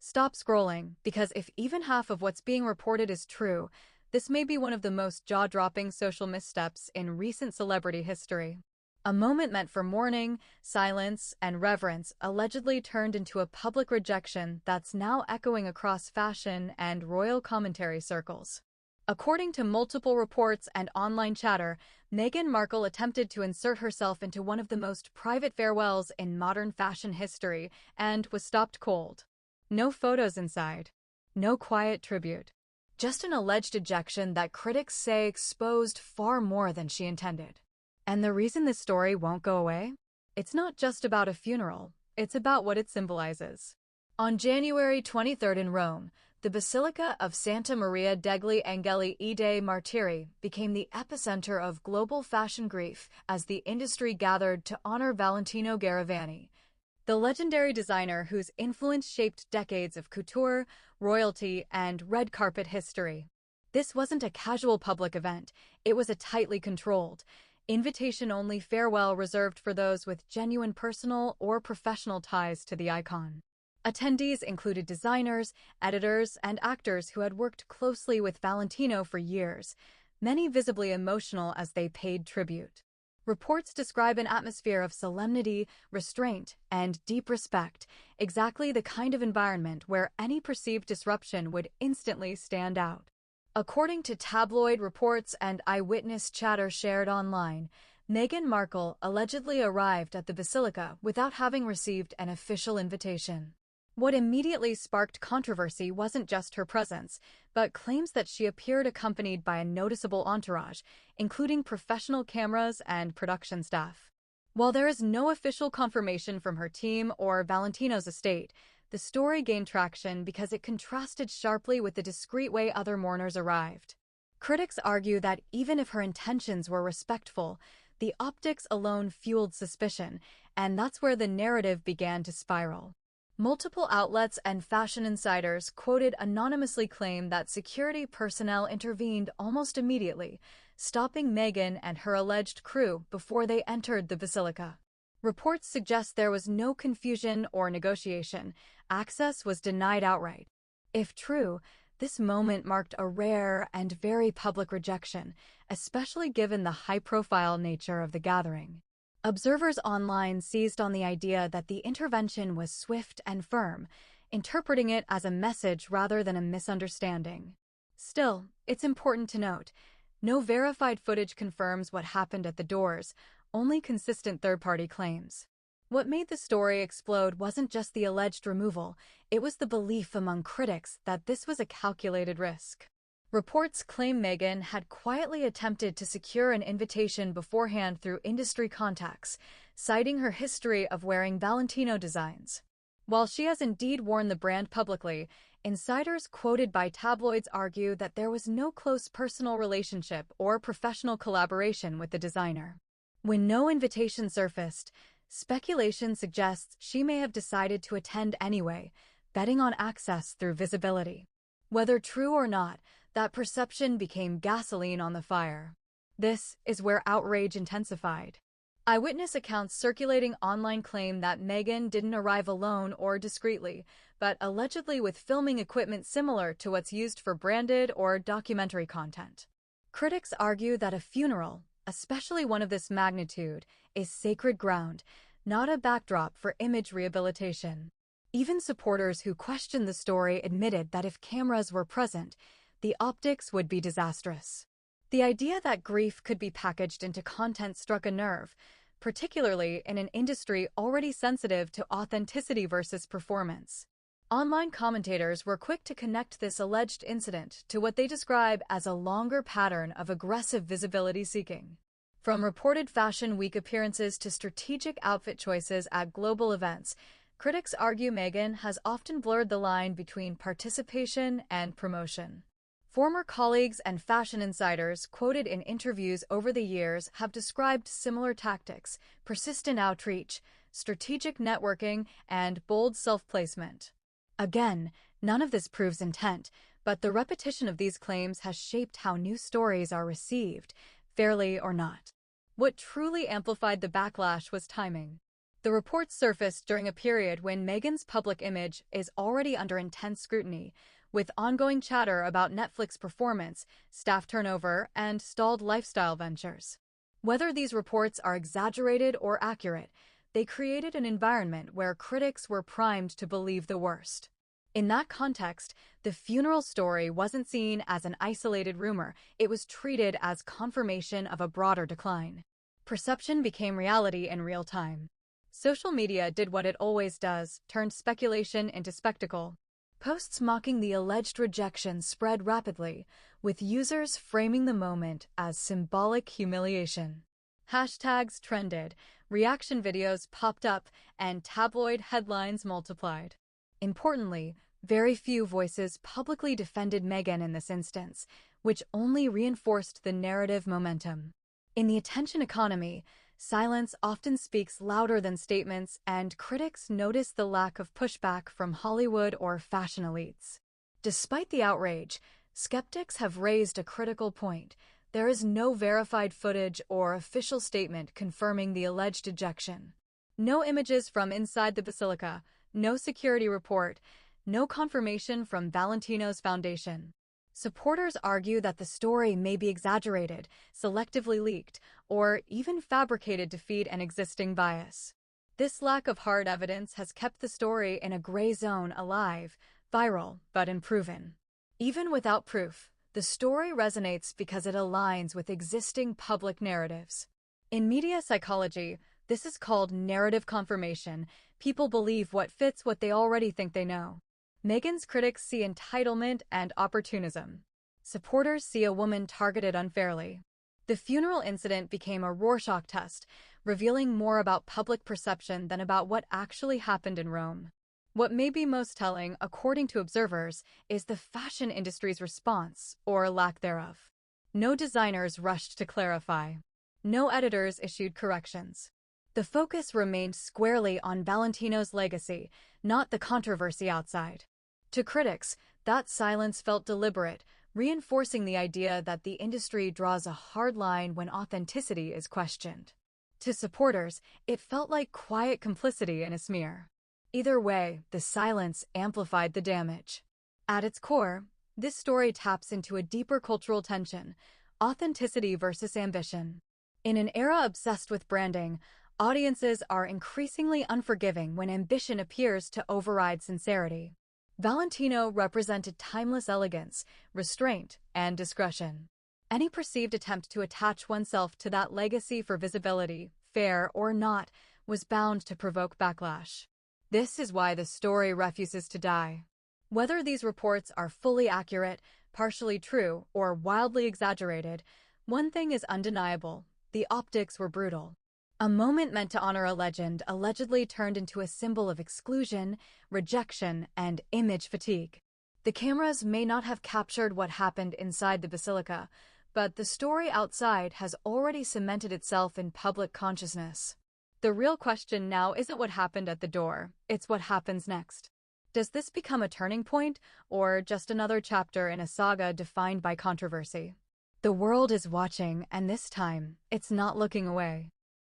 Stop scrolling, because if even half of what's being reported is true, this may be one of the most jaw-dropping social missteps in recent celebrity history. A moment meant for mourning, silence, and reverence allegedly turned into a public rejection that's now echoing across fashion and royal commentary circles. According to multiple reports and online chatter, Meghan Markle attempted to insert herself into one of the most private farewells in modern fashion history and was stopped cold. No photos inside. No quiet tribute. Just an alleged ejection that critics say exposed far more than she intended. And the reason this story won't go away? It's not just about a funeral, it's about what it symbolizes. On January 23rd in Rome, the Basilica of Santa Maria degli Angeli e dei Martiri became the epicenter of global fashion grief as the industry gathered to honor Valentino Garavani, the legendary designer whose influence shaped decades of couture, royalty, and red carpet history. This wasn't a casual public event, it was a tightly controlled, invitation-only farewell reserved for those with genuine personal or professional ties to the icon. Attendees included designers, editors, and actors who had worked closely with Valentino for years, many visibly emotional as they paid tribute. Reports describe an atmosphere of solemnity, restraint, and deep respect, exactly the kind of environment where any perceived disruption would instantly stand out. According to tabloid reports and eyewitness chatter shared online, Meghan Markle allegedly arrived at the Basilica without having received an official invitation. What immediately sparked controversy wasn't just her presence, but claims that she appeared accompanied by a noticeable entourage, including professional cameras and production staff. While there is no official confirmation from her team or Valentino's estate, the story gained traction because it contrasted sharply with the discreet way other mourners arrived. Critics argue that even if her intentions were respectful, the optics alone fueled suspicion, and that's where the narrative began to spiral. Multiple outlets and fashion insiders quoted anonymously claim that security personnel intervened almost immediately, stopping Meghan and her alleged crew before they entered the Basilica. Reports suggest there was no confusion or negotiation. Access was denied outright. If true, this moment marked a rare and very public rejection, especially given the high-profile nature of the gathering. Observers online seized on the idea that the intervention was swift and firm, interpreting it as a message rather than a misunderstanding. Still, it's important to note, no verified footage confirms what happened at the doors, only consistent third-party claims. What made the story explode wasn't just the alleged removal, it was the belief among critics that this was a calculated risk. Reports claim Meghan had quietly attempted to secure an invitation beforehand through industry contacts, citing her history of wearing Valentino designs. While she has indeed worn the brand publicly, insiders quoted by tabloids argue that there was no close personal relationship or professional collaboration with the designer. When no invitation surfaced, speculation suggests she may have decided to attend anyway, betting on access through visibility. Whether true or not, that perception became gasoline on the fire. This is where outrage intensified. Eyewitness accounts circulating online claim that Meghan didn't arrive alone or discreetly, but allegedly with filming equipment similar to what's used for branded or documentary content. Critics argue that a funeral, especially one of this magnitude, is sacred ground, not a backdrop for image rehabilitation. Even supporters who questioned the story admitted that if cameras were present, the optics would be disastrous. The idea that grief could be packaged into content struck a nerve, particularly in an industry already sensitive to authenticity versus performance. Online commentators were quick to connect this alleged incident to what they describe as a longer pattern of aggressive visibility seeking. From reported Fashion Week appearances to strategic outfit choices at global events, critics argue Meghan has often blurred the line between participation and promotion. Former colleagues and fashion insiders quoted in interviews over the years have described similar tactics: persistent outreach, strategic networking, and bold self-placement. Again, none of this proves intent, but the repetition of these claims has shaped how news stories are received, fairly or not. What truly amplified the backlash was timing. The reports surfaced during a period when Meghan's public image is already under intense scrutiny, with ongoing chatter about Netflix performance, staff turnover, and stalled lifestyle ventures. Whether these reports are exaggerated or accurate, they created an environment where critics were primed to believe the worst. In that context, the funeral story wasn't seen as an isolated rumor, it was treated as confirmation of a broader decline. Perception became reality in real time. Social media did what it always does, turned speculation into spectacle. Posts mocking the alleged rejection spread rapidly, with users framing the moment as symbolic humiliation. Hashtags trended, reaction videos popped up, and tabloid headlines multiplied. Importantly, very few voices publicly defended Meghan in this instance, which only reinforced the narrative momentum. In the attention economy, silence often speaks louder than statements, and critics notice the lack of pushback from Hollywood or fashion elites. Despite the outrage, skeptics have raised a critical point. There is no verified footage or official statement confirming the alleged ejection. No images from inside the basilica, no security report, no confirmation from Valentino's foundation. Supporters argue that the story may be exaggerated, selectively leaked, or even fabricated to feed an existing bias. This lack of hard evidence has kept the story in a gray zone alive, viral, but unproven. Even without proof, the story resonates because it aligns with existing public narratives. In media psychology, this is called narrative confirmation. People believe what fits what they already think they know. Meghan's critics see entitlement and opportunism. Supporters see a woman targeted unfairly. The funeral incident became a Rorschach test, revealing more about public perception than about what actually happened in Rome. What may be most telling, according to observers, is the fashion industry's response, or lack thereof. No designers rushed to clarify. No editors issued corrections. The focus remained squarely on Valentino's legacy, not the controversy outside. To critics, that silence felt deliberate, reinforcing the idea that the industry draws a hard line when authenticity is questioned. To supporters, it felt like quiet complicity in a smear. Either way, the silence amplified the damage. At its core, this story taps into a deeper cultural tension: authenticity versus ambition. In an era obsessed with branding, audiences are increasingly unforgiving when ambition appears to override sincerity. Valentino represented timeless elegance, restraint, and discretion. Any perceived attempt to attach oneself to that legacy for visibility, fair or not, was bound to provoke backlash. This is why the story refuses to die. Whether these reports are fully accurate, partially true, or wildly exaggerated, one thing is undeniable: the optics were brutal. A moment meant to honor a legend allegedly turned into a symbol of exclusion, rejection, and image fatigue. The cameras may not have captured what happened inside the basilica, but the story outside has already cemented itself in public consciousness. The real question now isn't what happened at the door, it's what happens next. Does this become a turning point, or just another chapter in a saga defined by controversy? The world is watching, and this time, it's not looking away.